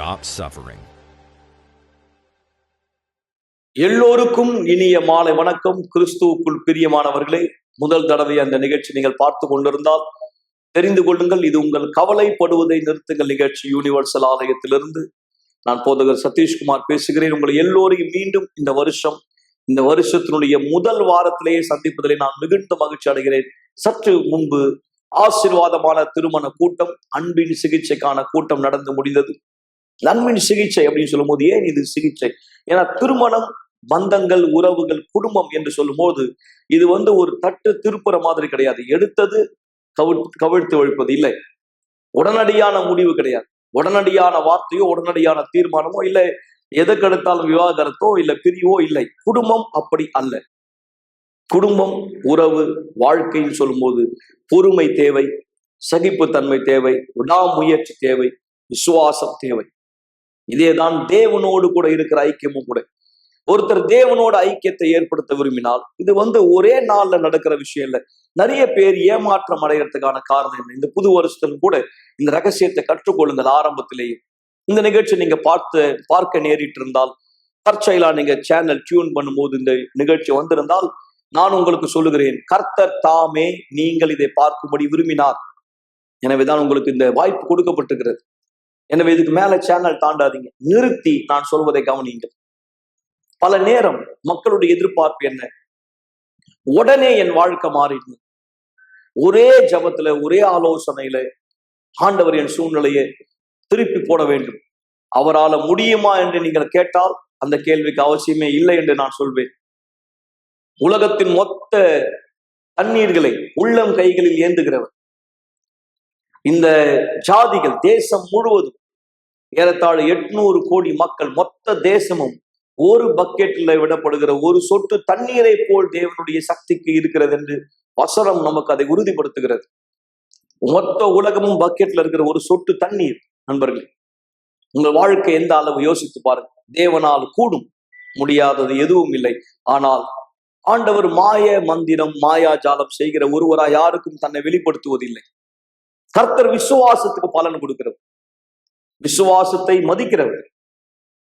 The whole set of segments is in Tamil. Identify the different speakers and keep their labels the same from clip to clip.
Speaker 1: stop suffering.
Speaker 2: எல்லோருக்கும் இனிய மாலை வணக்கம். கிறிஸ்துவுக்குள் பிரியமானவர்களே, முதல் தடவை அந்த நிகழ்ச்சி நீங்கள் பார்த்து கொண்டிருந்தால் தெரிந்து கொள்ளுங்கள், இது உங்கள் கவலைப்படுவதை நிறுத்துங்கள் நிகழ்ச்சி. யூனிவர்சல் ஆலயத்திலிருந்து நான் போதகர் சதீஷ்குமார் பேசுகிறேன். உங்களை எல்லோரையும் மீண்டும் இந்த வருஷத்தினுடைய முதல் வாரத்திலேயே சந்திப்பதிலே நான் மிகுந்த மகிழ்ச்சி அடைகிறேன். சற்று முன்பு ஆசீர்வாதமான திருமண கூட்டம், அன்பின் சிகிச்சைக்கான கூட்டம் நடந்து முடிந்தது. அன்பின் சிகிச்சை அப்படின்னு சொல்லும் போது ஏன் இது சிகிச்சை? ஏன்னா திருமணம், பந்தங்கள், உறவுகள், குடும்பம் என்று சொல்லும் போது இது ஒரு தட்டு திருப்புற மாதிரி கிடையாது. எடுத்தது கவிழ்த்து ஒழிப்பது இல்லை. உடனடியான முடிவு கிடையாது. உடனடியான வார்த்தையோ உடனடியான தீர்மானமோ இல்லை. எதற்கெடுத்தாலும் விவாகரத்தோ இல்லை பிரிவோ இல்லை. குடும்பம் அப்படி அல்ல. குடும்பம், உறவு, வாழ்க்கைன்னு சொல்லும் போது பொறுமை தேவை, சகிப்புத்தன்மை தேவை, விடாமுயற்சி தேவை, விசுவாசம் தேவை. இதேதான் தேவனோடு கூட இருக்கிற ஐக்கியமும் கூட. ஒருத்தர் தேவனோட ஐக்கியத்தை ஏற்படுத்த விரும்பினால் இது ஒரே நாள்ல நடக்கிற விஷயம் இல்லை. நிறைய பேர் ஏமாற்றம் அடைகிறதுக்கான காரணம் என்ன? இந்த புது வருஷத்திலும் கூட இந்த ரகசியத்தை கற்றுக்கொள்ளுங்கள். ஆரம்பத்திலேயே இந்த நிகழ்ச்சி நீங்க பார்க்க நேரிட்டு இருந்தால், தற்செயலா நீங்க சேனல் டியூன் பண்ணும்போது இந்த நிகழ்ச்சி வந்திருந்தால், நான் உங்களுக்கு சொல்லுகிறேன், கர்த்தர் தாமே நீங்கள் இதை பார்க்கும்படி விரும்பினார். எனவேதான் உங்களுக்கு இந்த வாய்ப்பு கொடுக்கப்பட்டிருக்கிறது. எனவே இதுக்கு மேல சேனல் தாண்டாதீங்க, நிறுத்தி நான் சொல்வதை கவனியுங்கள். பல நேரம் மக்களுடைய எதிர்பார்ப்பு என்ன? உடனே என் வாழ்க்கை மாறிடும். ஒரே ஜபத்துல, ஒரே ஆலோசனையில ஆண்டவர் என் சூழ்நிலையை திருப்பி போட வேண்டும். அவரால் முடியுமா என்று நீங்கள் கேட்டால் அந்த கேள்விக்கு அவசியமே இல்லை என்று நான் சொல்வேன். உலகத்தின் மொத்த தண்ணீர்களை உள்ளம் கைகளில் ஏந்துகிறவர். இந்த ஜாதிகள், தேசம் முழுவதும் ஏறத்தாழ 800 கோடி மக்கள், மொத்த தேசமும் ஒரு பக்கெட்ல விடப்படுகிற ஒரு சொட்டு தண்ணீரை போல் தேவனுடைய சக்திக்கு இருக்கிறது என்று வசனம் நமக்கு அதை உறுதிப்படுத்துகிறது. மொத்த உலகமும் பக்கெட்ல இருக்கிற ஒரு சொட்டு தண்ணீர். நண்பர்களே, உங்கள் வாழ்க்கை எந்த அளவு யோசித்து பாருங்க. தேவனால் கூடும், முடியாதது எதுவும் இல்லை. ஆனால் ஆண்டவர் மாய மந்திரம், மாயாஜாலம் செய்கிற ஒருவரா யாருக்கும் தன்னை வெளிப்படுத்துவதில்லை. கர்த்தர் விசுவாசத்துக்கு பலன் கொடுக்கிறவர், விசுவாசத்தை மதிக்கிறவர்.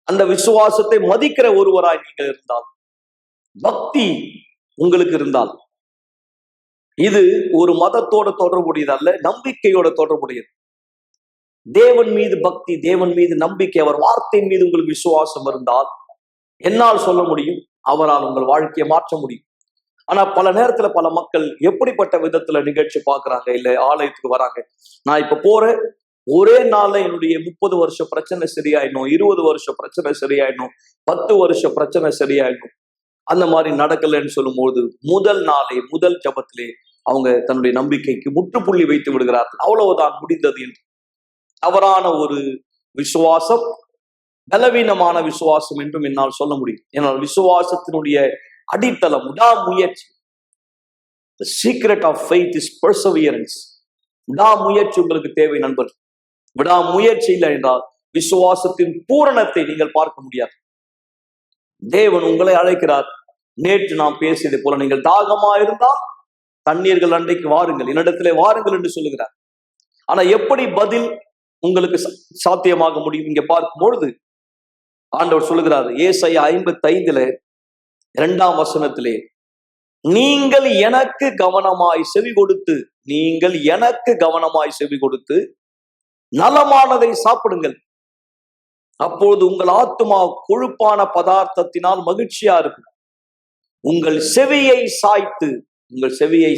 Speaker 2: அந்த விசுவாசத்தை மதிக்கிற ஒருவராய் நீங்கள் இருந்தால், பக்தி உங்களுக்கு இருந்தால், இது ஒரு மதத்தோட தொடர்புடையது அல்ல, நம்பிக்கையோட தொடர்புடையது. தேவன் மீது பக்தி, தேவன் மீது நம்பிக்கை, அவர் வார்த்தையின் மீது உங்களுக்கு விசுவாசம் இருந்தால் என்னால் சொல்ல முடியும், அவரால் உங்கள் வாழ்க்கையை மாற்ற முடியும். ஆனா பல நேரத்துல பல மக்கள் எப்படிப்பட்ட விதத்துல நிகழ்ச்சி பார்க்கறாங்க, இல்ல ஆலயத்துக்கு வராங்க, நான் இப்ப போறேன், ஒரே நாள்ல என்னுடைய 30 வருஷ பிரச்சனை சரியாயிடும், 20 வருஷ பிரச்சனை சரியாயிடும், 10 வருஷ பிரச்சனை சரியாயிடும். அந்த மாதிரி நடக்கலன்னு சொல்லும் போது முதல் நாளே, முதல் ஜபத்திலே அவங்க தன்னுடைய நம்பிக்கைக்கு முற்றுப்புள்ளி வைத்து விடுகிறார்கள். அவ்வளவுதான், முடிந்தது என்று. தவறான ஒரு விசுவாசம், பலவீனமான விசுவாசம் என்றும் என்னால் சொல்ல முடியும். ஏன்னால் விசுவாசத்தினுடைய அடித்தளம் விடாமுயற்சி. The secret of faith is perseverance. விடாமுயற்சி உங்களுக்கு தேவை நண்பர். விடாமுயற்சி இல்லை என்றால் விசுவாசத்தின் பூரணத்தை நீங்கள் பார்க்க முடியாது. தேவன் உங்களை அழைக்கிறார். நேற்று நாம் பேசியதை போல, நீங்கள் தாகமா இருந்தால் தண்ணீர்கள் அன்றைக்கு வாருங்கள், என்னிடத்திலே வாருங்கள் என்று சொல்லுகிறார். ஆனா எப்படி பதில் உங்களுக்கு சாத்தியமாக முடியும்? இங்க பார்க்கும் பொழுது ஆண்டவர் சொல்லுகிறார், ஏசாயா 55 2ஆம் வசனத்திலே, நீங்கள் எனக்கு கவனமாய் செவி கொடுத்து, நீங்கள் எனக்கு கவனமாய் செவி கொடுத்து நலமானதை சாப்பிடுங்கள், அப்பொழுது உங்கள் ஆத்துமா கொழுப்பான பதார்த்தத்தினால் மகிழ்ச்சியா இருக்கும். உங்கள் செவியை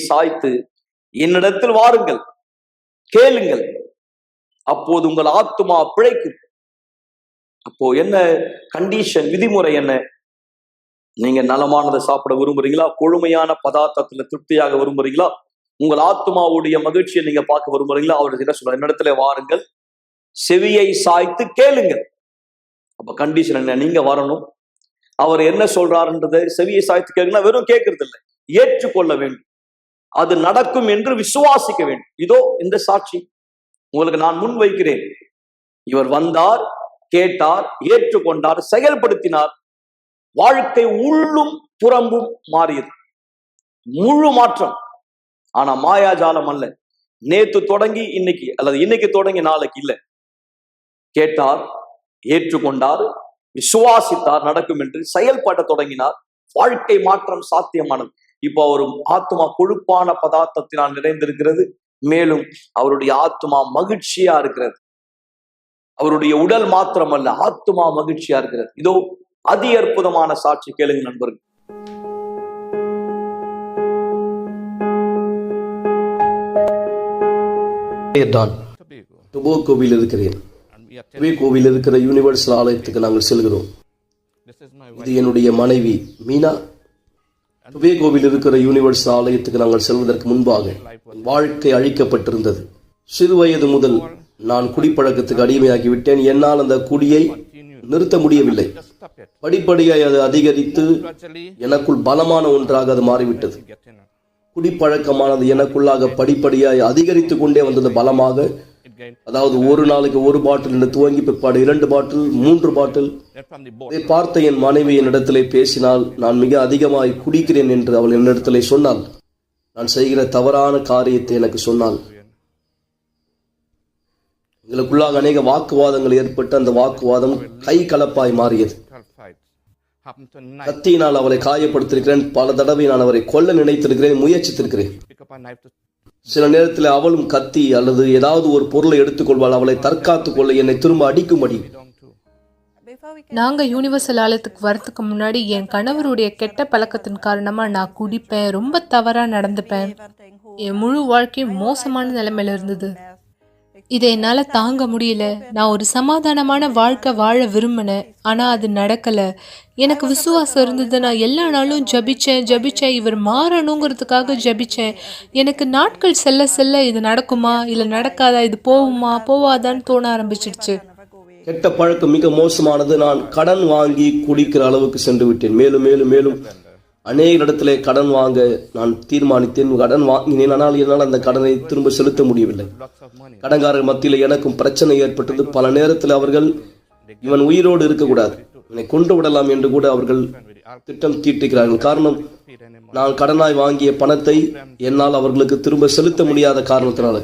Speaker 2: சாய்த்து என்னிடத்தில் வாருங்கள், கேளுங்கள், அப்போது உங்கள் ஆத்துமா பிழைக்கும். அப்போ என்ன கண்டிஷன், விதிமுறை என்ன? நீங்க நலமானதை சாப்பிட விரும்புறீங்களா? கொழுமையான பதார்த்தத்துல திருப்தியாக விரும்புறீங்களா? உங்கள் ஆத்மாவுடைய மகிழ்ச்சியை நீங்க பார்க்க விரும்புறீங்களா? அவருக்கு என்ன சொல்ற? என்னிடத்துல வாருங்கள், செவியை சாய்த்து கேளுங்கள். அப்ப கண்டிஷன் என்ன? நீங்க வரணும். அவர் என்ன சொல்றாருன்றதை செவியை சாய்த்து கேளுங்கன்னா வெறும் கேட்கறது இல்லை, ஏற்றுக்கொள்ள வேண்டும். அது நடக்கும் என்று விசுவாசிக்க வேண்டும். இதோ இந்த சாட்சி உங்களுக்கு நான் முன் வைக்கிறேன். இவர் வந்தார், கேட்டார், ஏற்றுக்கொண்டார், செயல்படுத்தினார். வாழ்க்கை உள்ளும் புறம்பும் மாறியது, முழு மாற்றம். ஆனா மாயாஜாலம் அல்ல. நேத்து தொடங்கி இன்னைக்கு, அல்லது இன்னைக்கு தொடங்கி நாளைக்கு இல்ல. கேட்டார், ஏற்றுக்கொண்டார், விசுவாசித்தார், நடக்கும் என்று செயல்பட தொடங்கினார். வாழ்க்கை மாற்றம் சாத்தியமானது. இப்போ அவர் ஆத்மா கொழுப்பான பதார்த்தத்தினால் நிறைந்திருக்கிறது. மேலும் அவருடைய ஆத்மா மகிழ்ச்சியா இருக்கிறது. அவருடைய உடல் மாத்திரமல்ல, ஆத்மா மகிழ்ச்சியா இருக்கிறது. இதோ அதி அற்புதமான சாட்சி, கேளுங்க நண்பர்கள்.
Speaker 1: டொபாகோவில் இருக்கிறேன். டொபாகோவில் இருக்கிற யூனிவர்சல் ஆலயத்துக்கு நாங்கள் செல்கிறோம். இது என்னுடைய மனைவி மீனா. டொபாகோவில் இருக்கிற யூனிவர்சல் ஆலயத்துக்கு நாங்கள் செல்வதற்கு முன்பாக வாழ்க்கை அழிக்கப்பட்டிருந்தது. சிறு வயது முதல் நான் குடிப்பழக்கத்துக்கு அடிமையாகிவிட்டேன். என்னால் அந்த குடியை நிறுத்த முடியவில்லை. படிப்படியாய் அது அதிகரித்து எனக்குள் பலமான ஒன்றாக அது மாறிவிட்டது. குடிப்பழக்கமானது எனக்குள்ளாக படிப்படியாய் அதிகரித்து கொண்டே வந்தது பலமாக. அதாவது ஒரு நாளைக்கு 1 பாட்டில் என்று துவங்கி பிற்பாடு 2 பாட்டில், 3 பாட்டில். இதை பார்த்த என் மனைவி என்னிடத்திலே பேசினால், நான் மிக அதிகமாய் குடிக்கிறேன் என்று அவள் என்னிடத்திலே சொன்னாள். நான் செய்கிற தவறான காரியத்தை எனக்கு சொன்னாள். எங்களுக்குள்ளாக அநேக வாக்குவாதங்கள் ஏற்பட்டு அந்த வாக்குவாதம் கை கலப்பாய் மாறியது. கத்தியினால் அவளை காயப்படுத்திருக்கிறேன். பல தடவை நான் அவரை கொல்ல நினைத்திருக்கிறேன், முயற்சித்திருக்கிறேன். சில நேரத்தில் அவளும் கத்தி அல்லது ஏதாவது ஒரு பொருளை எடுத்துக்கொள்வாள். அவளை தற்காத்துக் கொள்ள என்னை திரும்ப அடிக்கும்படி.
Speaker 3: நாங்க யூனிவர்சல் ஆலயத்துக்கு வரதுக்கு முன்னாடி என் கணவருடைய கெட்ட பழக்கத்தின் காரணமா நான் குடிப்பேன், ரொம்ப தவறா நடந்துப்பேன். என் முழு வாழ்க்கையும் மோசமான நிலைமையில இருந்தது. இதை என்னால தாங்க முடியல. நான் ஒரு சமாதானமான வாழ்க்கை வாழ விரும்பினேன், ஆனா அது நடக்கல. எனக்கு விசுவாசம் இருந்தது. நான் எல்லா நாளும் ஜபிச்சேன். இவர் மாறணுங்கிறதுக்காக ஜபிச்சேன். எனக்கு நாட்கள் செல்ல செல்ல இது நடக்குமா இல்ல நடக்காதா, இது போகுமா போவாதான்னு தோண ஆரம்பிச்சிடுச்சு.
Speaker 1: கெட்ட பழக்கம் மிக மோசமானது. நான் கடன் வாங்கி குடிக்கிற அளவுக்கு சென்று விட்டேன். மேலும் மேலும் மேலும் அநேக இடத்துல கடன் வாங்க நான் தீர்மானித்தேன். கடன் வாங்கினேன், ஆனால் என்னால் அந்த கடனை திரும்ப செலுத்த முடியவில்லை. கடன்காரர் மத்தியில் எனக்கும் பிரச்சனை ஏற்பட்டது. பல நேரத்தில் அவர்கள் இவன் உயிரோடு இருக்கக்கூடாது, இவனை கொண்டு விடலாம் என்று கூட அவர்கள் திட்டம் தீட்டுகிறார்கள். காரணம், நான் கடனாய் வாங்கிய பணத்தை என்னால் அவர்களுக்கு திரும்ப செலுத்த முடியாத காரணத்தினால.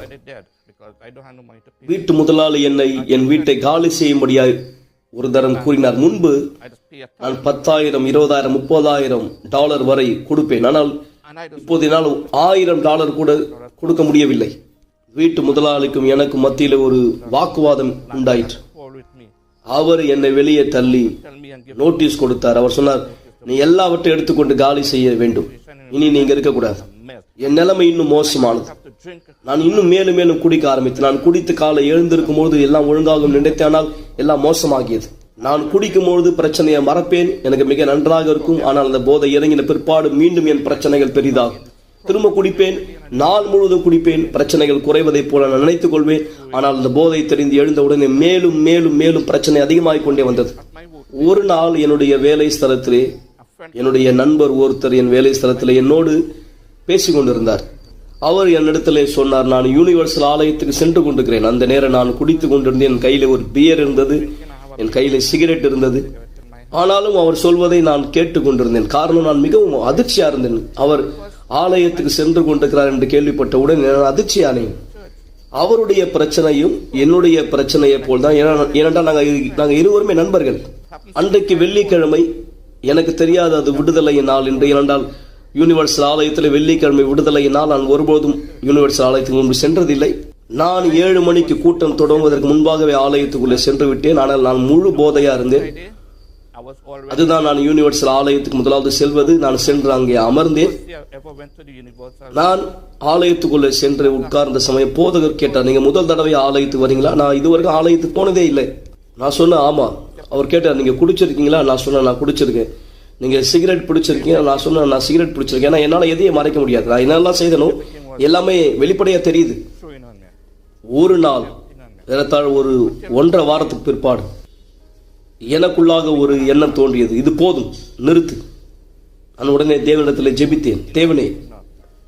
Speaker 1: வீட்டு முதலாளி என்னை என் வீட்டை காலி செய்யும்படியாய் ஒரு தரம் கூறினார். முன்பு நான் 10,000, 20,000, 30,000 டாலர் வரை கொடுப்பேன். ஆனால் இப்போது என்னால் $1,000 கூட கொடுக்க முடியவில்லை. வீட்டு முதலாளிக்கும் எனக்கும் மத்தியில் ஒரு வாக்குவாதம் உண்டாயிற்று. அவர் என்னை வெளியே தள்ளி நோட்டீஸ் கொடுத்தார். அவர் சொன்னார், நீ எல்லாவற்றையும் எடுத்துக்கொண்டு காலி செய்ய வேண்டும், இனி நீங்க இருக்கக்கூடாது. என் நிலைமை இன்னும் மோசமானது. நான் இன்னும் மேலும் மேலும் குடிக்க ஆரம்பித்தேன். நான் குடித்து காலை எழுந்திருக்கும் போது எல்லாம் ஒழுங்காகும் நினைத்தேனால் எல்லாம் மோசமாகியது. நான் குடிக்கும் பொழுது பிரச்சனையை மறப்பேன், எனக்கு மிக நன்றாக இருக்கும். ஆனால் அந்த போதை இறங்கின பிற்பாடு மீண்டும் என் பிரச்சனைகள் பெரிதாகும். திரும்ப குடிப்பேன், நாள் முழுவதும் குடிப்பேன். பிரச்சனைகள் குறைவதை போல நான் நினைத்துக் கொள்வேன். ஆனால் அந்த போதை தெரிந்து எழுந்தவுடனே மேலும் மேலும் மேலும் பிரச்சனை அதிகமாகிக் கொண்டே வந்தது. ஒரு நாள் என்னுடைய வேலை ஸ்தலத்திலே என்னுடைய நண்பர் ஒருத்தர் என் வேலை ஸ்தலத்திலே என்னோடு பேசிக் கொண்டிருந்தார். அவர் என்னிடத்திலே சொன்னார், நான் யூனிவர்சல் ஆலயத்துக்கு சென்று கொண்டிருக்கிறேன். அந்த நேரம் நான் குடித்துக் கொண்டிருந்தேன். என் கையில ஒரு பியர் இருந்தது, என் கையில சிகரெட் இருந்தது. ஆனாலும் அவர் சொல்வதை நான் கேட்டுக்கொண்டிருந்தேன். காரணம், நான் மிகவும் அதிர்ச்சியா இருந்தேன். அவர் ஆலயத்துக்கு சென்று கொண்டிருக்கிறார் என்று கேள்விப்பட்டவுடன் நான் அதிர்ச்சியானேன். அவருடைய பிரச்சனையும் என்னுடைய பிரச்சனையை போல்தான். ஏனென்றால் நாங்கள் இருவருமே நண்பர்கள். அன்றைக்கு வெள்ளிக்கிழமை, எனக்கு தெரியாது அது விடுதலையின் நாள் என்று. ஏனென்றால் யூனிவர்சல் ஆலயத்தில் வெள்ளிக்கிழமை விடுதலையின் நாள். நான் ஒருபோதும் யூனிவர்சல் ஆலயத்துக்கு முன்பு சென்றதில்லை. நான் 7 மணிக்கு கூட்டம் தொடங்குவதற்கு முன்பாகவே ஆலயத்துக்குள்ளே சென்று விட்டேன். ஆனால் நான் முழு போதையா இருந்தேன். அதுதான் நான் யூனிவர்சல் ஆலயத்துக்கு முதலாவது செல்வது. நான் சென்று அங்கே அமர்ந்தேன். நான் ஆலயத்துக்குள்ளே சென்று உட்கார்ந்த சமயம் போதகர் கேட்டார், நீங்க முதல் தடவை ஆலயத்துக்கு வரீங்களா? நான் இதுவரைக்கும் ஆலயத்துக்கு போனதே இல்லை. நான் சொன்னேன் ஆமா. அவர் கேட்டார், நீங்க குடிச்சிருக்கீங்களா? நான் சொன்னேன் நான் குடிச்சிருக்கேன். நீங்க சிகரெட் பிடிச்சிருக்கீங்க? நான் சொன்னேன் நான் சிகரெட் பிடிச்சிருக்கேன். ஏன்னா என்னால எதையும் மறைக்க முடியாது. நான் என்னெல்லாம் செய்தனும் எல்லாமே வெளிப்படையா தெரியுது. ஒரு நாள் ஏறத்தாழ ஒரு 1.5 வாரத்துக்கு பிற்பாடு எனக்குள்ளாக ஒரு எண்ணம் தோன்றியது, இது போதும், நிறுத்து. நான் உடனே தேவனிடத்தில் ஜெபித்தேன். தேவனே,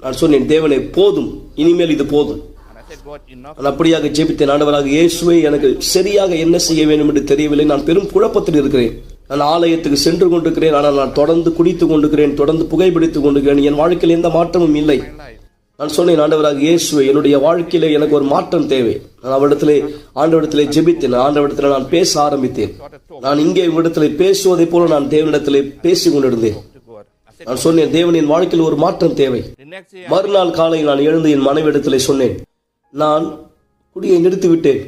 Speaker 1: நான் சொன்னேன், தேவனே போதும், இனிமேல் இது போதும். நான் அப்படியாக ஜெபித்தேன். ஆண்டவராக இயேசுவே, எனக்கு சரியாக என்ன செய்ய வேண்டும் என்று தெரியவில்லை. நான் பெரும் குழப்பத்தில் இருக்கிறேன். நான் ஆலயத்துக்கு சென்று கொண்டிருக்கிறேன், ஆனால் நான் தொடர்ந்து குடித்துக் கொண்டிருக்கிறேன், தொடர்ந்து புகைப்பிடித்துக் கொண்டிருக்கிறேன். என் வாழ்க்கையில் எந்த மாற்றமும் இல்லை. நான் சொன்னேன், ஆண்டவராக இயேசுவே, என்னுடைய வாழ்க்கையில எனக்கு ஒரு மாற்றம் தேவை. நான் அவரிடத்திலே ஆண்டவரிடத்திலே ஜெபித்தேன். ஆண்டவரிடத்திலே நான் பேச ஆரம்பித்தேன். நான் இங்கே இவ்விடத்திலே பேசுவதை போல நான் தேவனிடத்திலே பேசிக் கொண்டிருந்தேன். நான் சொன்னேன், தேவனின் வாழ்க்கையில் ஒரு மாற்றம் தேவை. மறுநாள் காலை நான் எழுந்து என் மனைவியிடத்திலே சொன்னேன், நான் குடியை நிறுத்திவிட்டேன்.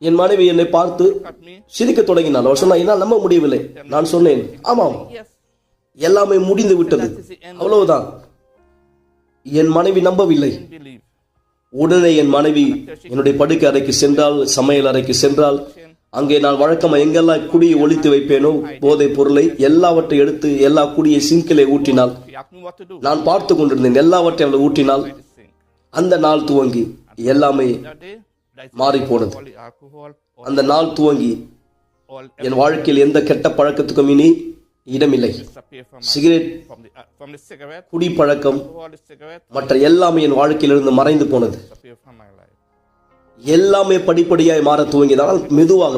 Speaker 1: என் மனைவி என்னை பார்த்து சிரிக்க தொடங்கினாள். அவர் சொன்னா, என்னால் நம்ப முடியவில்லை. நான் சொன்னேன், ஆமாம், எல்லாமே முடிந்து விட்டது, அவ்வளவுதான். என் மனைவி நம்பவில்லை. உடனே என் மனைவி என்னுடைய படுக்கை அறைக்கு சென்றால், சமையல் அறைக்கு சென்றால், அங்கே நான் வழக்கமா எங்கெல்லாம் குடியை ஒளித்து வைப்பேனோ போதைப் பொருளை எல்லாவற்றை எடுத்து எல்லா குடியை சிங்கிலே ஊற்றினாள். நான் பார்த்து கொண்டிருந்தேன். எல்லாவற்றையும் அவளை ஊற்றினாள். அந்த நாள் துவங்கி எல்லாமே மாறி போனது. அந்த நாள் துவங்கி என் வாழ்க்கையில் எந்த கெட்ட பழக்கத்துக்கும் இனி இடமில்லை. சிகரெட், குடி பழக்கம், மற்ற எல்லாமே என் வாழ்க்கையிலிருந்து மறைந்து போனது. எல்லாமே படிப்படியாய் மாற துவங்கியதால் மெதுவாக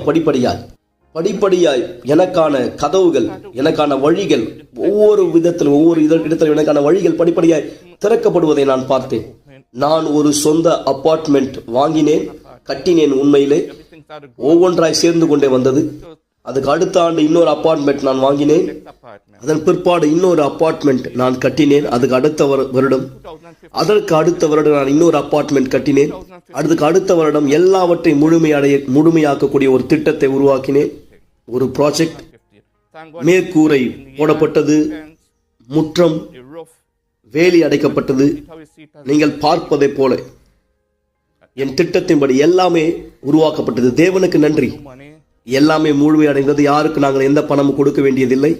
Speaker 1: படிப்படியாய் எனக்கான கதவுகள், எனக்கான வழிகள், ஒவ்வொரு விதத்திலும் ஒவ்வொரு இடத்திலும் எனக்கான வழிகள் படிப்படியாய் திறக்கப்படுவதை நான் பார்த்தேன். நான் ஒரு சொந்த அபார்ட்மெண்ட் வாங்கினேன், கட்டினேன். உண்மையிலே ஒவ்வொன்றாய் சேர்ந்து கொண்டே வந்தது. அதுக்கு அடுத்த ஆண்டு இன்னொரு அபார்ட்மெண்ட் நான் வாங்கினேன். அதன் பிற்பாடு இன்னொரு அபார்ட்மெண்ட் நான் கட்டினேன். அதுக்கு அடுத்த வருடம், அதற்கு அடுத்த வருடம் நான் இன்னொரு அபார்ட்மெண்ட் கட்டினேன். அதுக்கு அடுத்த வருடம் எல்லாவற்றையும் முழுமையாக்கக்கூடிய ஒரு திட்டத்தை உருவாக்கினேன். ஒரு ப்ராஜெக்ட். மேற்கூரை போடப்பட்டது, முற்றம், வேலி அடைக்கப்பட்டது. நீங்கள் பார்ப்பதை போல என் திட்டத்தின்படி எல்லாமே உருவாக்கப்பட்டது. தேவனுக்கு நன்றி, எல்லாமே முழுமையடைந்தது. யாருக்கு நாங்கள் எந்த பணமும் கொடுக்க வேண்டியதில்லை.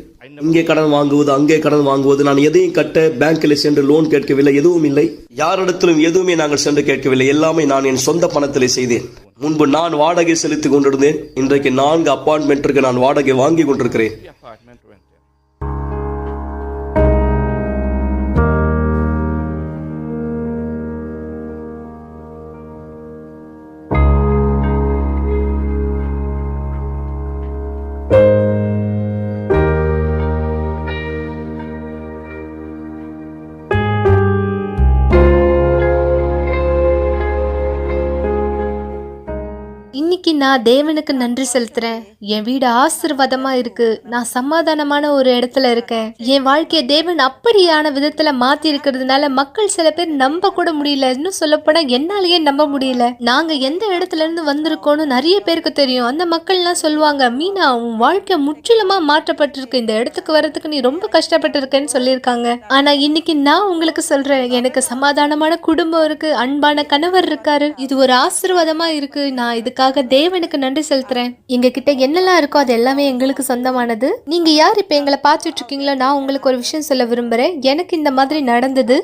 Speaker 1: இங்கே கடன் வாங்குவது, அங்கே கடன் வாங்குவது, நான் எதையும் கட்ட பேங்கில் சென்று லோன் கேட்கவில்லை, எதுவும் இல்லை. யாரிடத்திலும் எதுவுமே நாங்கள் சென்று கேட்கவில்லை. எல்லாமே நான் என் சொந்த பணத்திலே செய்தேன். முன்பு நான் வாடகை செலுத்திக் கொண்டிருந்தேன். இன்றைக்கு 4 அபார்ட்மெண்ட்டிற்கு நான் வாடகை வாங்கி கொண்டிருக்கிறேன்.
Speaker 3: இன்னைக்கு நான் தேவனுக்கு நன்றி செலுத்துறேன். என் வீடு ஆசீர்வாதமா இருக்கு. நான் சமாதானமான ஒரு இடத்துல இருக்கேன். என் வாழ்க்கைய தேவன் அப்படியான விதத்துல மாத்தி இருக்கிறதுனால மக்கள் சில பேர் நம்ப கூட முடியல. இன்னும் சொல்ல போனா என்னாலேயே நம்ப முடியல. நாங்க எந்த இடத்துல இருந்து வந்திருக்கோம்னு நிறைய பேருக்கு தெரியும். அந்த மக்கள் எல்லாம் சொல்லுவாங்க, மீனா உன் வாழ்க்கை முற்றிலுமா மாற்றப்பட்டிருக்கு, இந்த இடத்துக்கு வர்றதுக்கு நீ ரொம்ப கஷ்டப்பட்டு இருக்கேன்னு சொல்லியிருக்காங்க. ஆனா இன்னைக்கு நான் உங்களுக்கு சொல்றேன், எனக்கு சமாதானமான குடும்பம் இருக்கு, அன்பான கணவர் இருக்காரு. இது ஒரு ஆசீர்வாதமா இருக்கு. நான் இதுக்காக தேவனுக்கு நன்றி செலுத்துறேன். எங்க கிட்ட என்னெல்லாம் இருக்கோ அது எல்லாமே எங்களுக்கு சொந்தமானது. நீங்க யார் இப்ப எங்களை பார்த்துட்டு இருக்கீங்களோ, நான் உங்களுக்கு ஒரு விஷயம் சொல்ல விரும்புறேன். எனக்கு இந்த மாதிரி நடந்தது.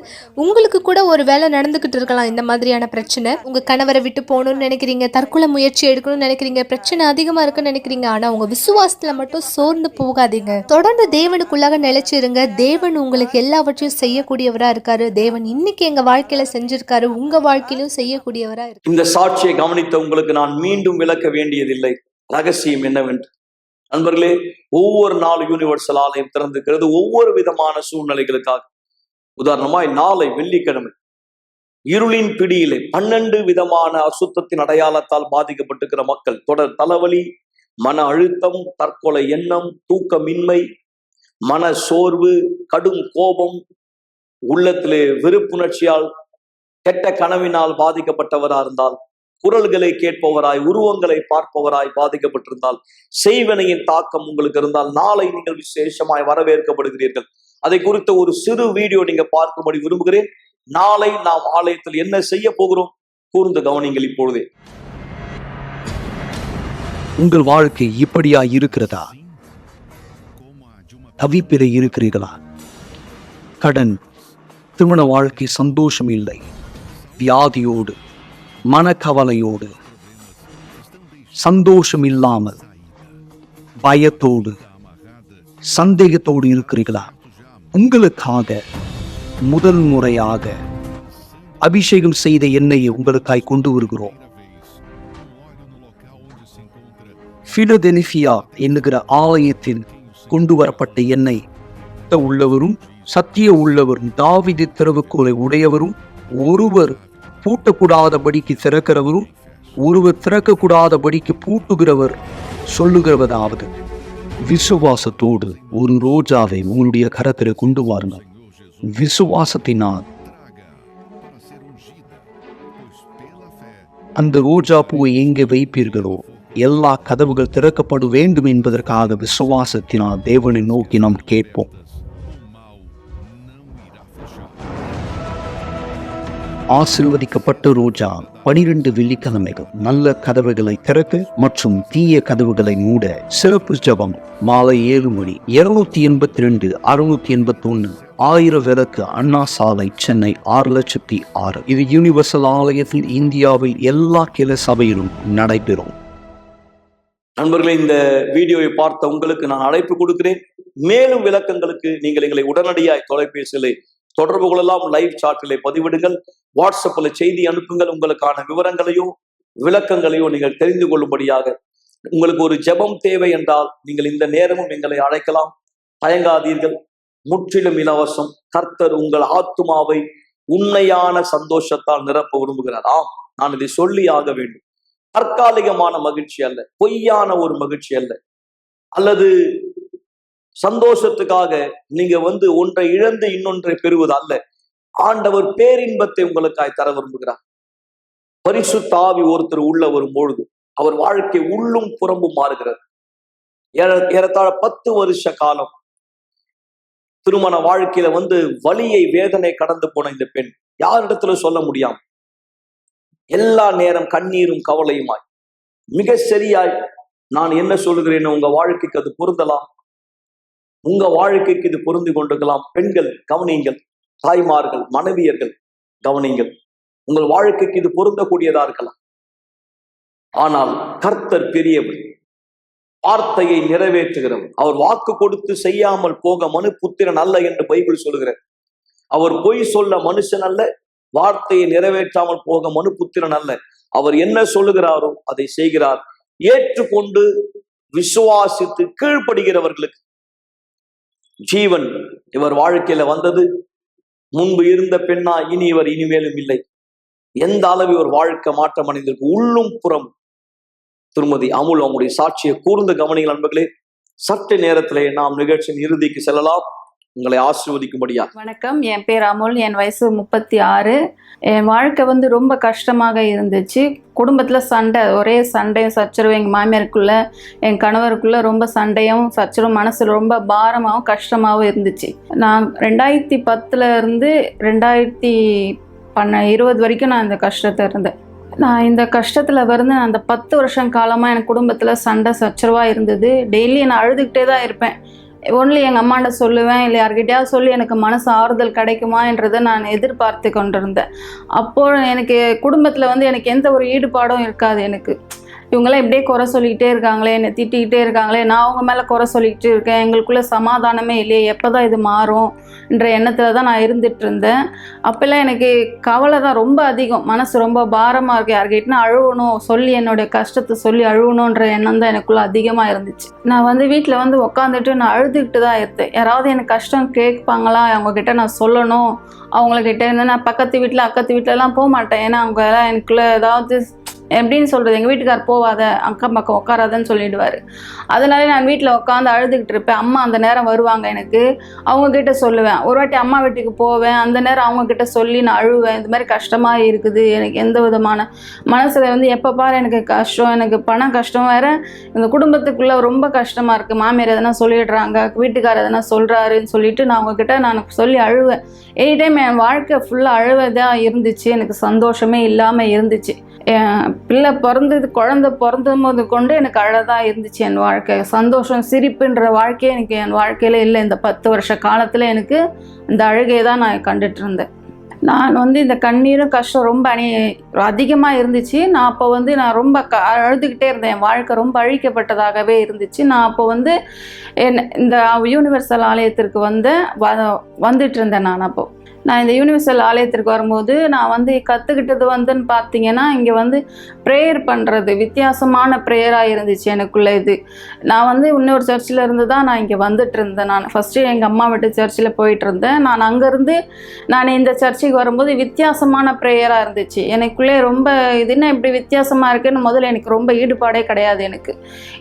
Speaker 3: உங்களுக்கு கூட ஒரு வேலை நடந்துகிட்டு இருக்கலாம். இந்த மாதிரியான பிரச்சனை, உங்க கணவரை விட்டு போகணும்னு நினைக்கிறீங்க, தற்கொலை முயற்சி எடுக்கணும்னு நினைக்கிறீங்க, பிரச்சனை அதிகமா இருக்குன்னு நினைக்கிறீங்க. ஆனா உங்க விசுவாசத்துல மட்டும் சோர்ந்து போகாதீங்க. தொடர்ந்து தேவனுக்குள்ளாக நிலைச்சிருங்க. தேவன் உங்களுக்கு எல்லாவற்றையும் செய்யக்கூடியவரா இருக்காரு. தேவன் இன்னைக்கு எங்க வாழ்க்கையில செஞ்சிருக்காரு, உங்க வாழ்க்கையிலும் செய்யக்கூடியவரா இருக்கு.
Speaker 2: இந்த சாட்சியை கவனித்த உங்களுக்கு நான் மீண்டும் விளக்க வேண்டியதில்லை. ரகசியம் என்னவென்று நண்பர்களே, ஒவ்வொரு நாளும் யூனிவர்சல் ஆலயம் திறந்திருக்கிறது ஒவ்வொரு விதமான சூழ்நிலைகளுக்காக. உதாரணமாய் நாளை வெள்ளிக்கிழமை இருளின் பிடியிலே 12 விதமான அசுத்தத்தின் அடையாளத்தால் பாதிக்கப்பட்டிருக்கிற மக்கள், தொடர் தலைவலி, மன அழுத்தம், தற்கொலை எண்ணம், தூக்கமின்மை, மன சோர்வு, கடும் கோபம், உள்ளத்திலே வெறுப்புணர்ச்சியால், கெட்ட கனவினால் பாதிக்கப்பட்டவரா இருந்தால், குரல்களை கேட்பவராய், உருவங்களை பார்ப்பவராய் பாதிக்கப்பட்டிருந்தால், செய்வனையின் தாக்கம் உங்களுக்கு இருந்தால், நாளை நீங்கள் விசேஷமாய் வரவேற்கப்படுகிறீர்கள். அதை குறித்த ஒரு சிறு வீடியோ நீங்க பார்க்கும்படி விரும்புகிறேன். நாளை நாம் ஆலயத்தில் என்ன செய்ய போகிறோம் கூர்ந்து கவனிங்கள். இப்பொழுதே
Speaker 4: உங்கள் வாழ்க்கை இப்படியா இருக்கிறதா? தவிப்பிலே இருக்கிறீர்களா? கடன், திருமண வாழ்க்கை சந்தோஷம் இல்லை, வியாதியோடு, மனக்கவலையோடு, சந்தோஷம் இல்லாமல், பயத்தோடு, சந்தேகத்தோடு இருக்கிறீர்களா? உங்களுக்காக முதல் முறையாக அபிஷேகம் செய்த எண்ணெயை உங்களுக்காய் கொண்டு வருகிறோம். பிலதெல்பியா என்கிற ஆலயத்தில் கொண்டு வரப்பட்ட எண்ணெய் உள்ளவரும் சத்திய உள்ளவரும் தாவீது திறவுகோலை உடையவரும் ஒருவர் பூட்டக்கூடாதபடிக்கு திறக்கிறவரும் ஒருவர் திறக்கக்கூடாதபடிக்கு பூட்டுகிறவர் சொல்லுகிறவதாவது, விசுவாசத்தோடு ஒரு ரோஜாவை உங்களுடைய கரத்தில் கொண்டு வாருங்கள். விசுவாசத்தினால் அந்த ரோஜா பூவை எங்கே வைப்பீர்களோ எல்லா கதவுகள் திறக்கப்பட வேண்டும் என்பதற்காக விசுவாசத்தினால் தேவனை நோக்கி நாம் கேட்போம். ஆசீர்வதிக்கப்பட்ட ரோஜா 12 வெள்ளிக்கிழமைகள் நல்ல கதவுகளை திறக்க மற்றும் தீய கதவுகளை மூட. சிறப்பு ஜெபம் மாலை 7 மணி 282 681 1000 விளக்கு, அண்ணா சாலை, சென்னை 6,06,000. இது யூனிவர்சல் ஆலயத்தில் இந்தியாவில் எல்லா கிளை சபையிலும் நடைபெறும்.
Speaker 2: நண்பர்களே, இந்த வீடியோவை பார்த்த உங்களுக்கு நான் அழைப்பு கொடுக்கிறேன். மேலும் விளக்கங்களுக்கு நீங்கள் எங்களை உடனடியாய் தொலைபேசியிலே தொடர்பு கொள்ளலாம். லைவ் சாட்டிலே பதிவிடுங்கள், வாட்ஸ்அப்பில் செய்தி அனுப்புங்கள். உங்களுக்கான விவரங்களையோ விளக்கங்களையோ நீங்கள் தெரிந்து கொள்ளும்படியாக. உங்களுக்கு ஒரு ஜெபம் தேவை என்றால் நீங்கள் இந்த நேரமும் எங்களை அழைக்கலாம். தயங்காதீர்கள், முற்றிலும் இலவசம். கர்த்தர் உங்கள் ஆத்துமாவை உண்மையான சந்தோஷத்தால் நிரப்ப விரும்புகிறார். ஆம், நான் இதை சொல்லி ஆக வேண்டும். தற்காலிகமான மகிழ்ச்சி அல்ல, பொய்யான ஒரு மகிழ்ச்சி அல்ல, அல்லது சந்தோஷத்துக்காக நீங்க ஒன்றை இழந்து இன்னொன்றை பெறுவது அல்ல. ஆண்டவர் பேரின்பத்தை உங்களுக்காய் தர விரும்புகிறார். பரிசுத்த ஆவி ஒருத்தர் உள்ள வரும் பொழுது அவர் வாழ்க்கை உள்ளும் புறம்பும் மாறுகிறது. ஏறத்தாழ 10 வருஷ காலம் திருமண வாழ்க்கையில வலியை வேதனை கடந்து போன இந்த பெண் யாரிடத்துல சொல்ல முடியாம எல்லா நேரம் கண்ணீரும் கவலையுமாய் மிக சரியாய் நான் என்ன சொல்லுகிறேன், உங்க வாழ்க்கைக்கு அது பொருந்தலாம், உங்க வாழ்க்கைக்கு இது பொருந்தி கொண்டிருக்கலாம். பெண்கள் கவனியுங்கள், தாய்மார்கள், மனைவியர்கள் கவனியுங்கள், உங்கள் வாழ்க்கைக்கு இது பொருந்தக்கூடியதா இருக்கலாம். ஆனால் கர்த்தர் பெரியவர், வார்த்தையை நிறைவேற்றுகிறவர். அவர் வாக்கு கொடுத்து செய்யாமல் போக மனு புத்திரன் அல்ல என்று பைபிள் சொல்லுகிறார். அவர் பொய் சொல்ல மனுஷன் அல்ல, வார்த்தையை நிறைவேற்றாமல் போக மனு புத்திரன் அல்ல. அவர் என்ன சொல்லுகிறாரோ அதை செய்கிறார். ஏற்றுக்கொண்டு விசுவாசித்து கீழ்ப்படுகிறவர்களுக்கு ஜீவன் இவர் வாழ்க்கையில வந்தது. முன்பு இருந்த பெண்ணா இனி இவர் இனிமேலும் இல்லை. எந்த அளவு இவர் வாழ்க்கை மாற்றம் அடைந்திருக்கு, உள்ளும் புறம். திருமதி அமுல் அவங்களுடைய சாட்சியை கூர்ந்து கவனிகள் நண்பர்களே. சற்று நேரத்திலே நாம் நிகழ்ச்சியின் இறுதிக்கு செல்லலாம். உங்களை ஆசீர்வதிக்கும்படியா.
Speaker 5: வணக்கம், என் பேர் அமுல், என் வயசு 36. என் வாழ்க்கை ரொம்ப கஷ்டமாக இருந்துச்சு. குடும்பத்தில் சண்டை, ஒரே சண்டையும் சச்சரவும். எங்கள் மாமியாருக்குள்ள என் கணவருக்குள்ள ரொம்ப சண்டையும் சச்சரவும், மனசில் ரொம்ப பாரமாகவும் கஷ்டமாகவும் இருந்துச்சு. நான் 2010 இருந்து 2020 வரைக்கும் நான் இந்த கஷ்டத்தை இருந்தேன். நான் இந்த கஷ்டத்தில் அந்த 10 வருஷம் காலமாக எனக்கு குடும்பத்தில் சண்டை சச்சரவாக இருந்தது. டெய்லி நான் அழுதுகிட்டே தான் இருப்பேன். ஒன்லி எங்கள் அம்மாண்ட சொல்லுவேன், இல்லை யார்கிட்டயாவது சொல்லி எனக்கு மனசு ஆறுதல் கிடைக்குமா என்றதை நான் எதிர்பார்த்து கொண்டிருந்தேன். அப்போது எனக்கு குடும்பத்தில் எனக்கு எந்த ஒரு ஈடுபாடும் இருக்காது. எனக்கு இவங்களாம் இப்படியே குறை சொல்லிக்கிட்டே இருக்காங்களே, என்னை திட்டிக்கிட்டே இருக்காங்களே, நான் அவங்க மேலே குறை சொல்லிக்கிட்டு இருக்கேன், எங்களுக்குள்ளே சமாதானமே இல்லையே, எப்போ தான் இது மாறும் என்ற எண்ணத்தில் தான் நான் இருந்துகிட்டு இருந்தேன். அப்போல்லாம் எனக்கு கவலை தான் ரொம்ப அதிகம், மனசு ரொம்ப பாரமாக இருக்குது. யார்கிட்டனா அழுவணும், சொல்லி என்னுடைய கஷ்டத்தை சொல்லி அழுவணுன்ற எண்ணம் தான் எனக்குள்ளே அதிகமாக இருந்துச்சு. நான் வீட்டில் உட்காந்துட்டு நான் அழுதுகிட்டு தான் இருந்தேன். யாராவது எனக்கு கஷ்டம் கேட்பாங்களா, அவங்கக்கிட்ட நான் சொல்லணும். அவங்கக்கிட்ட இருந்து நான் பக்கத்து வீட்டில் அக்கத்து வீட்டிலலாம் போக மாட்டேன். ஏன்னா அவங்க எல்லாம் எனக்குள்ளே ஏதாவது எப்படின்னு சொல்கிறது, எங்கள் வீட்டுக்கார் போவாத, அக்கம் பக்கம் உட்காராதன்னு சொல்லிடுவார். அதனாலே நான் வீட்டில் உட்காந்து அழுதுகிட்டு இருப்பேன். அம்மா அந்த நேரம் வருவாங்க, எனக்கு அவங்கக்கிட்ட சொல்லுவேன். ஒரு வாட்டி அம்மா வீட்டுக்கு போவேன், அந்த நேரம் அவங்கக்கிட்ட சொல்லி நான் அழுவேன். இது மாதிரி கஷ்டமாக இருக்குது, எனக்கு எந்த விதமான மனசில் எப்போ பாரு எனக்கு கஷ்டம், எனக்கு பணம் கஷ்டம், வேறு இந்த குடும்பத்துக்குள்ளே ரொம்ப கஷ்டமாக இருக்குது. மாமியார் எதனா சொல்லிடுறாங்க, வீட்டுக்காரர் எதனா சொல்கிறாருன்னு சொல்லிட்டு நான் அவங்கக்கிட்ட நான் சொல்லி அழுவேன். எனி டைம் என் வாழ்க்கை ஃபுல்லாக அழுவதாக இருந்துச்சு. எனக்கு சந்தோஷமே இல்லாமல் இருந்துச்சு. என் பிள்ளை குழந்தை பிறந்தபோது கொண்டு எனக்கு அழகாக இருந்துச்சு என் வாழ்க்கை. சந்தோஷம் சிரிப்புன்ற வாழ்க்கையே எனக்கு என் வாழ்க்கையில் இல்லை. இந்த 10 வருஷ காலத்தில் எனக்கு இந்த அழுகையை தான் நான் கண்டுட்டு இருந்தேன். நான் இந்த கண்ணீரும் கஷ்டம் ரொம்ப அதிகமாக இருந்துச்சு. நான் அப்போ நான் ரொம்ப அழுதுகிட்டே இருந்தேன். என் வாழ்க்கை ரொம்ப அழிக்கப்பட்டதாகவே இருந்துச்சு. நான் அப்போ இந்த யூனிவர்சல் ஆலயத்திற்கு வந்துட்டு இருந்தேன். நான் அப்போ நான் இந்த யூனிவர்சல் ஆலயத்திற்கு வரும்போது நான் வந்து கற்றுக்கிட்டது வந்துன்னு பார்த்தீங்கன்னா, இங்கே வந்து ப்ரேயர் பண்ணுறது வித்தியாசமான ப்ரேயராக இருந்துச்சு எனக்குள்ளே இது. நான் வந்து இன்னொரு சர்ச்சில் இருந்து தான் நான் இங்கே வந்துட்டு இருந்தேன். நான் ஃபஸ்ட்டு எங்கள் அம்மா வீட்டு சர்ச்சில் போயிட்டு இருந்தேன். நான் அங்கேருந்து நான் இந்த சர்ச்சுக்கு வரும்போது வித்தியாசமான ப்ரேயராக இருந்துச்சு. எனக்குள்ளே ரொம்ப இது என்ன இப்படி வித்தியாசமாக இருக்குன்னு முதல்ல எனக்கு ரொம்ப ஈடுபாடே கிடையாது எனக்கு.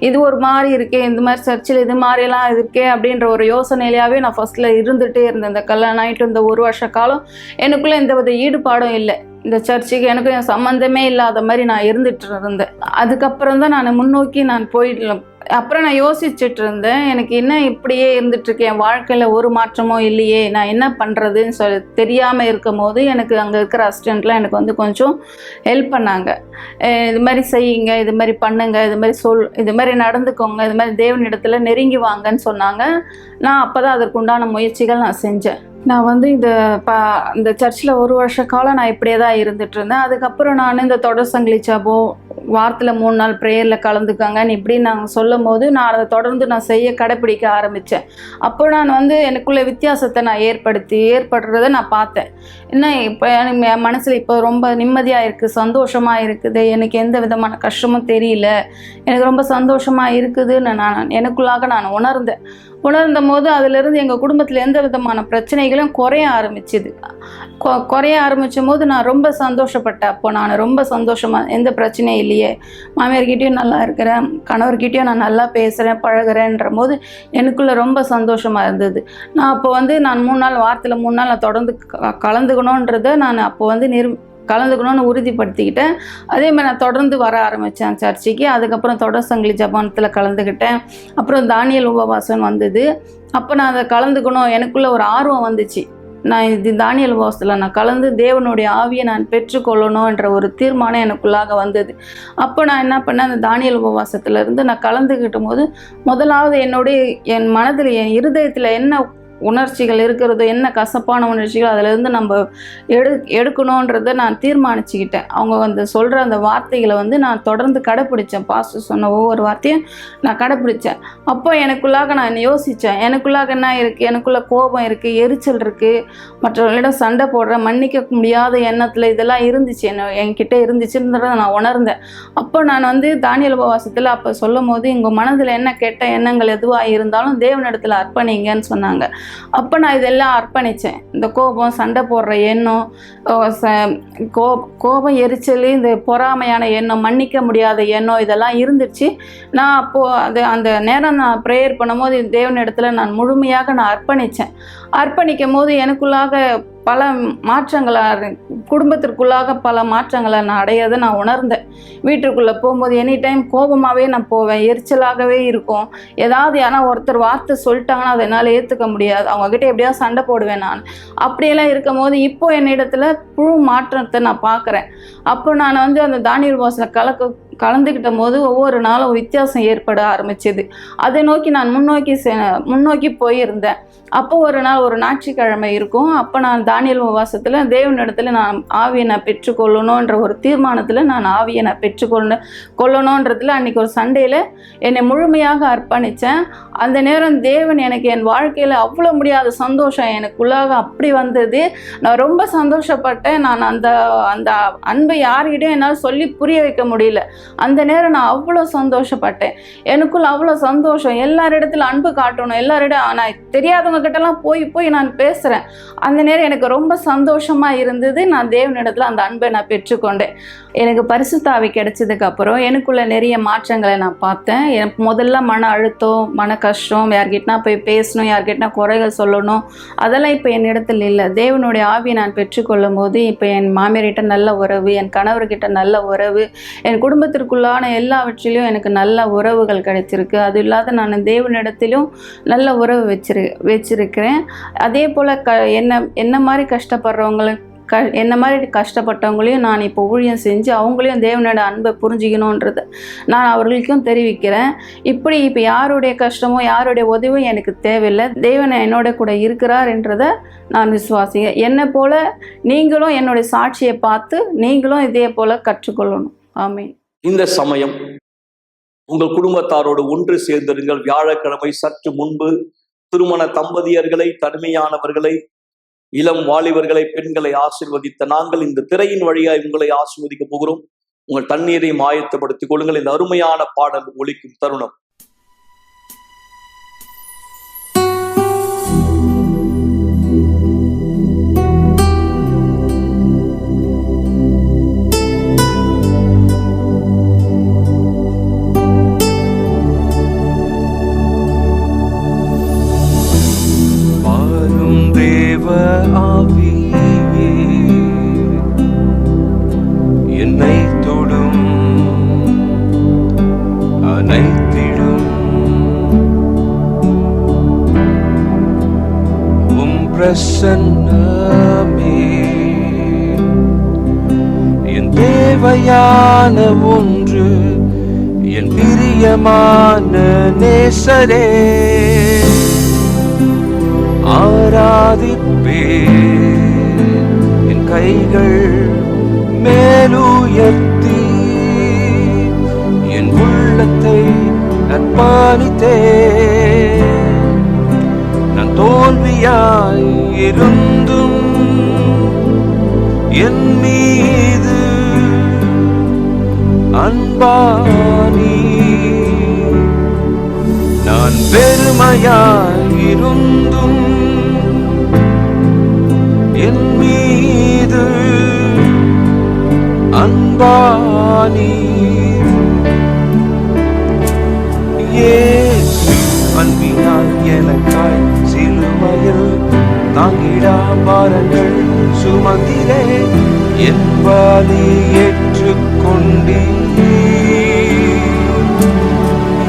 Speaker 5: இது ஒரு மாதிரி இருக்கே, இந்த மாதிரி சர்ச்சில் இது மாதிரிலாம் இருக்கே அப்படின்ற ஒரு யோசனையிலேயே நான் ஃபஸ்ட்டில் இருந்துகிட்டே இருந்தேன். இந்த கல்யாணம் ஆகிட்டு இந்த ஒரு வருஷ காலம் எனக்குள்ளே எந்த வித ஈடுபாடும் இல்லை. இந்த சர்ச்சுக்கு எனக்கும் என் சம்மந்தமே இல்லாத மாதிரி நான் இருந்துட்டு இருந்தேன். அதுக்கப்புறம் தான் நான் முன்னோக்கி நான் போயிடலாம். அப்புறம் நான் யோசிச்சுட்டு இருந்தேன், எனக்கு என்ன இப்படியே இருந்துட்டுருக்கு, என் வாழ்க்கையில் ஒரு மாற்றமும் இல்லையே, நான் என்ன பண்ணுறதுன்னு தெரியாமல் இருக்கும் போது எனக்கு அங்கே இருக்கிற அசிஸ்டண்ட்லாம் எனக்கு வந்து கொஞ்சம் ஹெல்ப் பண்ணாங்க. இது மாதிரி செய்யுங்க, இது மாதிரி பண்ணுங்க, இது மாதிரி நடந்துக்கோங்க, இது மாதிரி தேவனிடத்தில் நெருங்கி வாங்கன்னு சொன்னாங்க. நான் அப்போ தான் அதற்குண்டான முயற்சிகள் நான் செஞ்சேன். நான் வந்து இந்த சர்ச்சில் ஒரு வருஷ காலம் நான் இப்படியே தான் இருந்துட்டு இருந்தேன். அதுக்கப்புறம் நான் இந்த தொடர் சங்கிலி ஜெபம், வாரத்தில் 3 நாள் ப்ரேயரில் கலந்துக்காங்கன்னு இப்படி நாங்கள் சொல்லும் போது நான் அதை தொடர்ந்து நான் கடைப்பிடிக்க ஆரம்பித்தேன். அப்போ நான் வந்து எனக்குள்ள வித்தியாசத்தை நான் ஏற்படுறதை நான் பார்த்தேன். என்ன இப்போ என் மனசில் இப்போ ரொம்ப நிம்மதியாக இருக்குது, சந்தோஷமாக இருக்குது, எனக்கு எந்த விதமான கஷ்டமும் தெரியல, எனக்கு ரொம்ப சந்தோஷமாக இருக்குதுன்னு நான் எனக்குள்ளாக நான் உணர்ந்த போது அதிலிருந்து எங்கள் குடும்பத்தில் எந்த விதமான பிரச்சனைகளும் குறைய ஆரம்பிச்சும் போது நான் ரொம்ப சந்தோஷப்பட்டேன். அப்போ நான் ரொம்ப சந்தோஷமாக, எந்த பிரச்சனையும் இல்லையே, மாமியார்கிட்டையும் நல்லா இருக்கிறேன், கணவர்கிட்டையும் நான் நல்லா பேசுகிறேன் பழகிறேன்ற போது எனக்குள்ளே ரொம்ப சந்தோஷமாக இருந்தது. நான் அப்போ வந்து நான் வாரத்தில் 3 நாள் நான் தொடர்ந்து கலந்துக்கணுன்றதை நான் அப்போ வந்து கலந்துக்கணும்னு உறுதிப்படுத்திக்கிட்டேன். அதே மாதிரி நான் தொடர்ந்து வர ஆரம்பித்தேன் சர்ச்சுக்கு. அதுக்கப்புறம் தொடர் சங்கிலி ஜெபத்தில் கலந்துக்கிட்டேன். அப்புறம் தானியல் உபவாசம் வந்தது. அப்போ நான் அதை கலந்துக்கணும், எனக்குள்ளே ஒரு ஆர்வம் வந்துச்சு. நான் இது தானியல் உபவாசத்தில் நான் கலந்து தேவனுடைய ஆவியை நான் பெற்றுக்கொள்ளணுன்ற ஒரு தீர்மானம் எனக்குள்ளாக வந்தது. அப்போ நான் என்ன பண்ணேன், அந்த தானியல் உபவாசத்துலேருந்து நான் கலந்துக்கிட்டும் போது முதலாவது என் மனதில் என் இருதயத்தில் என்ன உணர்ச்சிகள் இருக்கிறதோ, என்ன கசப்பான உணர்ச்சிகள் அதிலேருந்து நம்ம எடுக்கணுன்றதை நான் தீர்மானிச்சுக்கிட்டேன். அவங்க வந்து சொல்கிற அந்த வார்த்தைகளை வந்து நான் தொடர்ந்து கடைப்பிடிச்சேன். பாஸ்டர் சொன்ன ஒவ்வொரு வார்த்தையும் நான் கடைப்பிடிச்சேன். அப்போ எனக்குள்ளாக நான் யோசித்தேன், எனக்குள்ளாக என்ன இருக்குது, எனக்குள்ளே கோபம் இருக்குது, எரிச்சல் இருக்குது, மற்றவர்களிடம் சண்டை போடுறேன், மன்னிக்க முடியாத எண்ணத்தில் இதெல்லாம் இருந்துச்சு, என்கிட்ட இருந்துச்சுன்றதை நான் உணர்ந்தேன். அப்போ நான் வந்து தானியல் உபவாசத்தில் அப்போ சொல்லும் போது, உங்கள் மனதில் என்ன கெட்ட எண்ணங்கள் எதுவாக இருந்தாலும் தேவனிடத்தில் அர்ப்பணிங்கன்னு சொன்னாங்க. அப்போ நான் இதெல்லாம் அர்ப்பணித்தேன். இந்த கோபம், சண்டை போடுற எண்ணம், கோபம், எரிச்சல், இந்த பொறாமையான எண்ணம், மன்னிக்க முடியாத எண்ணம் இதெல்லாம் இருந்துச்சு. நான் அப்போது அந்த நேரம் நான் ப்ரேயர் பண்ணும்போது தேவனிடத்தில் நான் முழுமையாக நான் அர்ப்பணிக்கும் போது எனக்குள்ளாக பல மாற்றங்களை, குடும்பத்திற்குள்ளாக பல மாற்றங்களை நான் அடையதை நான் உணர்ந்தேன். வீட்டுக்குள்ளே போகும்போது எனி டைம் கோபமாகவே நான் போவேன், எரிச்சலாகவே இருக்கும். ஏதாவது யாராவது ஒருத்தர் வார்த்தை சொல்லிட்டாங்கன்னா அதை என்னால் ஏற்றுக்க முடியாது, அவங்கக்கிட்ட எப்படியாவது சண்டை போடுவேன் நான். அப்படியெல்லாம் இருக்கும் போது இப்போது என்னிடத்தில் புழு மாற்றத்தை நான் பார்க்குறேன். அப்போ நான் வந்து அந்த தானியல் உபவாசத்தில் கலந்துக்கிட்ட போது ஒவ்வொரு நாளும் வித்தியாசம் ஏற்பட ஆரம்பிச்சது. அதை நோக்கி நான் முன்னோக்கி போயிருந்தேன். அப்போ ஒரு நாள் ஒரு ஞாயிற்றுக்கிழமை இருக்கும். அப்போ நான் தானியல் உபவாசத்தில் தேவனிடத்தில் நான் ஆவியை நான் பெற்றுக்கொள்ளணுன்ற ஒரு தீர்மானத்தில் நான் ஆவியை நான் கொள்ளணுன்றதுல அன்றைக்கி ஒரு சண்டேயில் என்னை முழுமையாக அர்ப்பணித்தேன். அந்த நேரம் தேவன் எனக்கு என் வாழ்க்கையில் அவ்வளோ முடியாத சந்தோஷம் எனக்குள்ளாக அப்படி வந்தது. நான் ரொம்ப சந்தோஷப்பட்டேன். நான் அந்த அன்பை யார்கிட்டையும் என்னால் சொல்லி புரிய வைக்க முடியல. அந்த நேரம் நான் அவ்வளோ சந்தோஷப்பட்டேன். எனக்குள்ள அவ்வளோ சந்தோஷம். எல்லாரிடத்துல அன்பு காட்டணும், எல்லாரிடம் நான் தெரியாதவங்க கிட்டலாம் போய் நான் பேசுகிறேன். அந்த நேரம் எனக்கு ரொம்ப சந்தோஷமாக இருந்தது. நான் தேவனிடத்தில் அந்த அன்பை நான் பெற்றுக்கொண்டேன். எனக்கு பரிசுத்த ஆவி கிடைச்சதுக்கு அப்புறம் எனக்குள்ள நிறைய மாற்றங்களை நான் பார்த்தேன். எனக்கு முதல்ல மன அழுத்தம், மன கஷ்டம், யார்கிட்டனா போய் பேசணும், யார்கிட்டனா குறைகள் சொல்லணும், அதெல்லாம் இப்போ என்னிடத்தில் இல்லை. தேவனுடைய ஆவியை நான் பெற்றுக்கொள்ளும் போது இப்போ என் மாமியார்கிட்ட நல்ல உறவு, என் கணவர்கிட்ட நல்ல உறவு, என் குடும்பத்திற்குள்ளான எல்லாவற்றிலையும் எனக்கு நல்ல உறவுகள் கிடைச்சிருக்கு. அது இல்லாத நான் தேவனிடத்திலும் நல்ல உறவு வச்சிருக்கிறேன். அதே போல் என்ன மாதிரி கஷ்டப்பட்டவங்களையும் நான் இப்போ ஊழியம் செஞ்சு அவங்களையும் தேவனோட அன்பை புரிஞ்சிக்கணுன்றதை நான் அவர்களுக்கும் தெரிவிக்கிறேன். இப்போ யாருடைய கஷ்டமோ யாருடைய உதவியும் எனக்கு தேவையில்லை. தேவன் என்னோட கூட இருக்கிறார் என்றதை நான் விசுவாசிக்கிறேன். என்னை போல் நீங்களும் என்னுடைய சாட்சியை பார்த்து நீங்களும் இதே போல் கற்றுக்கொள்ளணும். ஆமீன்.
Speaker 2: இந்த சமயம் உங்கள் குடும்பத்தாரோடு ஒன்று சேர்ந்திருங்கள். வியாழக்கிழமை சற்று முன்பு திருமண தம்பதியர்களை, தனிமையானவர்களை இளம் வாலிபர்களை, பெண்களை ஆசீர்வதித்த நாங்கள் இந்த திரையின் வழியாய் உங்களை ஆசீர்வதிக்க போகிறோம். உங்கள் தண்ணீரையும் ஆயத்தப்படுத்திக் கொள்ளுங்கள். இந்த அருமையான பாடல் ஒலிக்கும் தருணம்.
Speaker 6: என்னை தொடும் அனைத்திடும் பிரசன்னமே என் தேவையான ஒன்று, என் பிரியமான நேசரே, ஆராதிப்பே என் கைகள் மேலுயர்த்தி என் உள்ளத்தை அர்ப்பணித்தே. நான் தோல்வியாய் இருந்தும் என் மீது அன்பானி, நான் பெருமையாய் இருந்தும் என் மீது அன்பானி. இயேசு அன்பினால் எனக்காய் சிலுவையில் தாங்கிடா பாரங்கள் சுமந்திரே, என் வலி ஏற்றுக்கொண்டீ.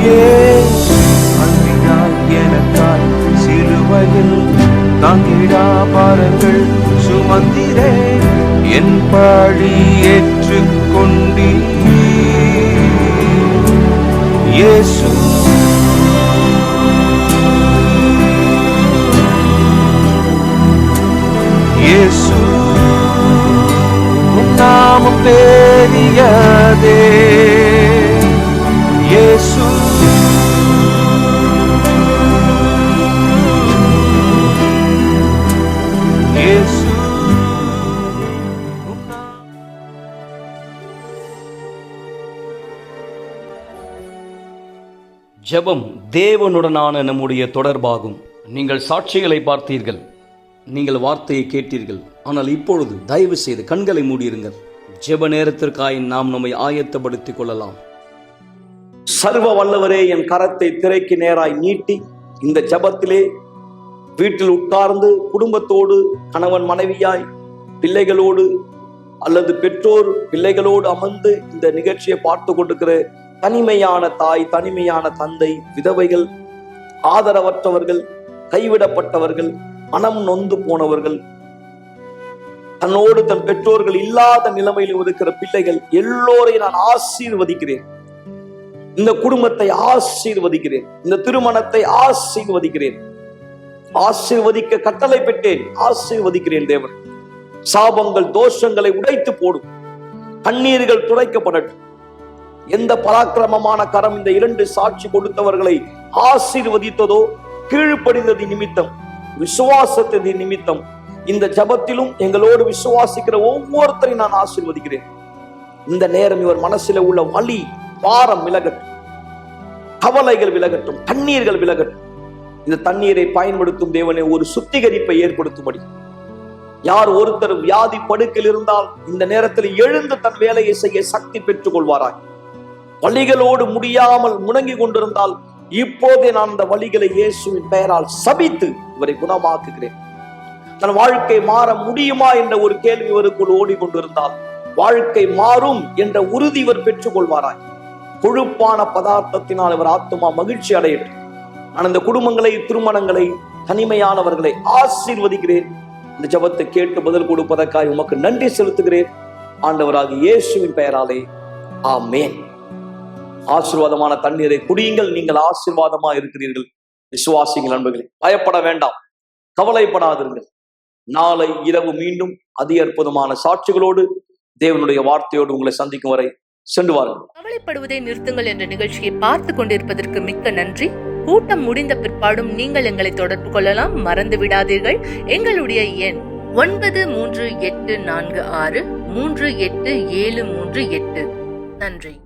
Speaker 6: இயேசு அன்பினால் எனக்காய் சிலுவையில் தாங்கிடா பாரங்கள் சுமந்திரே, என் பழி ஏற்றுக்கொண்டீ. இயேசு இயேசு உம் நாமம் பெரியதே. இயேசு இயேசு
Speaker 1: ஜெபம் தேவனுடனான நம்முடைய தொடர்பாகும். நீங்கள் சாட்சிகளை பார்த்தீர்கள், நீங்கள் வார்த்தையை கேட்டீர்கள். ஆனால் இப்பொழுது தயவு செய்து கண்களை மூடியிருங்கள். ஜெப நேரத்திற்காய் நாம் நம்மை ஆயத்தப்படுத்திக் கொள்ளலாம்.
Speaker 2: சர்வ வல்லவரே, என் கரத்தை திரைக்கு நேராய் நீட்டி இந்த ஜெபத்திலே வீட்டில் உட்கார்ந்து குடும்பத்தோடு, கணவன் மனைவியாய், பிள்ளைகளோடு அல்லது பெற்றோர் பிள்ளைகளோடு அமர்ந்து இந்த நிகழ்ச்சியை பார்த்து கொண்டிருக்கிற தனிமையான தாய், தனிமையான தந்தை, விதவைகள், ஆதரவற்றவர்கள், கைவிடப்பட்டவர்கள், மனம் நொந்து போனவர்கள், தன்னோடு தன் பெற்றோர்கள் இல்லாத நிலைமையில் இருக்கிற பிள்ளைகள் எல்லோரையும் நான் ஆசீர்வதிக்கிறேன். இந்த குடும்பத்தை ஆசீர்வதிக்கிறேன். இந்த திருமணத்தை ஆசீர்வதிக்கிறேன். ஆசீர்வதிக்க கட்டளை பெற்றேன். ஆசீர்வதிக்கிறேன். தேவன் சாபங்கள், தோஷங்களை உடைத்து போடும். கண்ணீர்கள் துடைக்கப்படட்டும். எந்த பராக்கிரமமான கரம் இந்த 2 சாட்சி கொடுத்தவர்களை ஆசீர்வதித்ததோ, கீழ்ப்படிந்தது நிமித்தம், விசுவாசத்தின் நிமித்தம், இந்த ஜபத்திலும் எங்களோடு விசுவாசிக்கிற ஒவ்வொருத்தரையும் நான் ஆசீர்வதிக்கிறேன். இந்த நேரம் இவர் மனசில உள்ள வலி, பாரம் விலகட்டும், கவலைகள் விலகட்டும், கண்ணீர்கள் விலகட்டும். இந்த தண்ணீரை பயன்படுத்தும் தேவனே ஒரு சுத்திகரிப்பை ஏற்படுத்தும்படி, யார் ஒருத்தர் வியாதி படுக்கையில் இருந்தால் இந்த நேரத்தில் எழுந்து தன் வேலையை செய்ய சக்தி பெற்றுக் கொள்வாராய். வலிகளோடு முடியாமல் முணங்கி கொண்டிருந்தால் இப்போதே நான் அந்த வலிகளை இயேசுவின் பெயரால் சபித்து இவரை குணமாக்குகிறேன். தன் வாழ்க்கை மாற முடியுமா என்ற ஒரு கேள்வி இவருக்குள் ஓடிக்கொண்டிருந்தால் வாழ்க்கை மாறும் என்ற உறுதி இவர் பெற்றுக் கொள்வாராய். கொழுப்பான பதார்த்தத்தினால் இவர் ஆத்துமா மகிழ்ச்சி அடையட்டும். நான் இந்த குடும்பங்களை, திருமணங்களை, தனிமையானவர்களை ஆசீர்வதிக்கிறேன். இந்த ஜபத்தை கேட்டு பதில் கொடுப்பதற்காக உமக்கு நன்றி செலுத்துகிறேன். ஆண்டவராகிய இயேசுவின் பெயராலே ஆமென். ஆசீர்வாதமான தண்ணீரை குடியுங்கள். நீங்கள் ஆசீர்வாதமா இருக்கிறீர்கள். விசுவாசிகள் நண்பர்களே, பயப்பட வேண்டாம், கவலைப்படாதிருங்கள். நாளை இரவு மீண்டும் அதி அற்புதமான சாட்சிகளோடு, தேவனுடைய வார்த்தையோடு உங்களை சந்திக்கும் வரை சென்று வாருங்கள்.
Speaker 3: கவலைப்படுவதை நிறுத்துங்கள் என்ற நிகழ்ச்சியை பார்த்து கொண்டிருப்பதற்கு மிக்க நன்றி. கூட்டம் முடிந்த பிற்பாடும் நீங்கள் எங்களை தொடர்பு கொள்ளலாம். மறந்து விடாதீர்கள், எங்களுடைய எண் 9384638738. நன்றி.